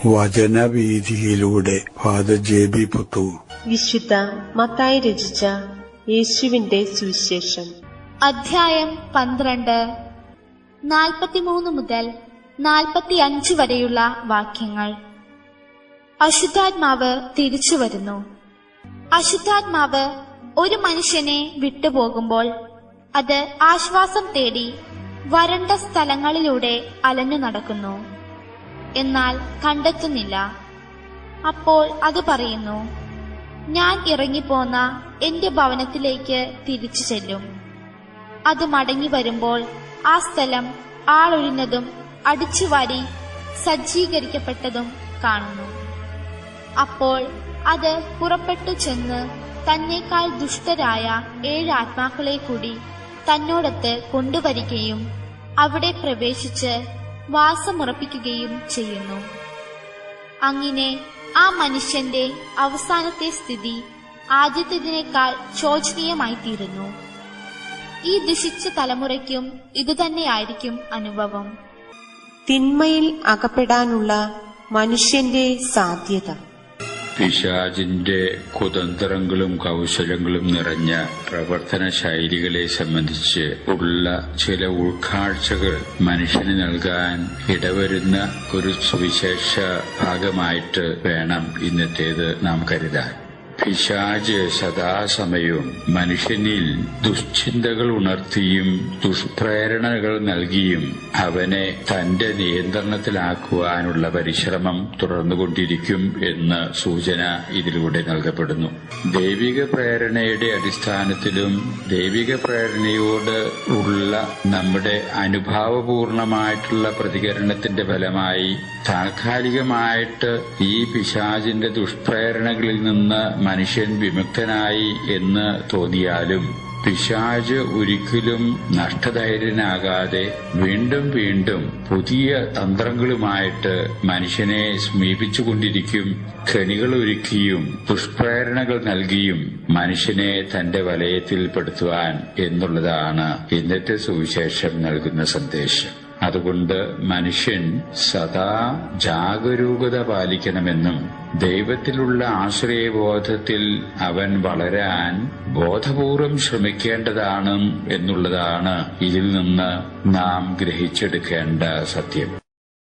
വചനവീഥിയിലൂടെ father ജെ.ബി. Puthur. വിശുദ്ധ മത്തായി രചിച്ച യേശുവിന്റെ സുവിശേഷം അധ്യായം 12 43 മുതൽ 45 വരെയുള്ള വാക്യങ്ങൾ. അശുദ്ധാത്മാവ് തിരിച്ചു വരുന്നു. അശുദ്ധാത്മാവ് ഒരു മനുഷ്യനെ വിട്ടുപോകുമ്പോൾ അത് ആശ്വാസം തേടി വരണ്ട സ്ഥലങ്ങളിലൂടെ അലഞ്ഞു നടക്കുന്നു, എന്നാൽ കണ്ടെത്തുന്നില്ല. അപ്പോൾ അത് പറയുന്നു, ഞാൻ ഇറങ്ങിപ്പോന്ന എന്റെ ഭവനത്തിലേക്ക് തിരിച്ചു ചെല്ലും. അത് മടങ്ങി വരുമ്പോൾ ആ സ്ഥലം ആളൊഴിഞ്ഞതും അടിച്ചുവാരി സജ്ജീകരിക്കപ്പെട്ടതും കാണുന്നു. അപ്പോൾ അത് പുറപ്പെട്ടു ചെന്ന് തന്നേക്കാൾ ദുഷ്ടരായ 7 ആത്മാക്കളെ കൂടി തന്നോടൊത്ത് കൊണ്ടുവരികയും അവിടെ പ്രവേശിച്ച് വാസമുറപ്പിക്കുകയും ചെയ്യുന്നു. അങ്ങനെ ആ മനുഷ്യന്റെ അവസാനത്തെ സ്ഥിതി ആദ്യത്തേതിനേക്കാൾ ശോചനീയമായിത്തീരുന്നു. ഈ ദുഷിച്ച തലമുറയ്ക്കും ഇതുതന്നെയായിരിക്കും അനുഭവം. തിന്മയിൽ അകപ്പെടാനുള്ള മനുഷ്യന്റെ സാധ്യത. പിശാചിന്റെ കുതന്ത്രങ്ങളും കൗശലങ്ങളും നിറഞ്ഞ പ്രവർത്തന ശൈലികളെ സംബന്ധിച്ച് ഉള്ള ചില ഉൾക്കാഴ്ചകൾ മനുഷ്യന് നൽകാൻ ഇടവരുന്ന ഒരു സുവിശേഷ ഭാഗമായിട്ട് വേണം ഇന്നത്തേത് നാം കരുതാൻ. പിശാച് സദാസമയവും മനുഷ്യനിൽ ദുശ്ചിന്തകൾ ഉണർത്തിയും ദുഷ്പ്രേരണകൾ നൽകിയും അവനെ തന്റെ നിയന്ത്രണത്തിലാക്കുവാനുള്ള പരിശ്രമം തുടർന്നുകൊണ്ടിരിക്കും എന്ന സൂചന ഇതിലൂടെ നൽകപ്പെടുന്നു. ദൈവിക പ്രേരണയുടെ അടിസ്ഥാനത്തിലും ദൈവിക പ്രേരണയോട് ഉള്ള നമ്മുടെ അനുഭാവപൂർണമായിട്ടുള്ള പ്രതികരണത്തിന്റെ ഫലമായി താൽക്കാലികമായിട്ട് ഈ പിശാചിന്റെ ദുഷ്പ്രേരണകളിൽ നിന്ന് മനുഷ്യൻ വിമുക്തനായി എന്ന് തോന്നിയാലും പിശാച് ഒരിക്കലും നഷ്ടധൈര്യനാകാതെ വീണ്ടും വീണ്ടും പുതിയ തന്ത്രങ്ങളുമായിട്ട് മനുഷ്യനെ സമീപിച്ചുകൊണ്ടിരിക്കും. കെണികളൊരുക്കിയും ദുഷ്പ്രേരണകൾ നൽകിയും മനുഷ്യനെ തന്റെ വലയത്തിൽപ്പെടുത്തുവാൻ എന്നുള്ളതാണ് ഇന്നത്തെ സുവിശേഷം നൽകുന്ന സന്ദേശം. അതുകൊണ്ട് മനുഷ്യൻ സദാ ജാഗരൂകത പാലിക്കണമെന്നും ദൈവത്തിലുള്ള ആശ്രയബോധത്തിൽ അവൻ വളരാൻ ബോധപൂർവം ശ്രമിക്കേണ്ടതാണ് എന്നുള്ളതാണ് ഇതിൽ നിന്ന് നാം ഗ്രഹിച്ചെടുക്കേണ്ട സത്യം.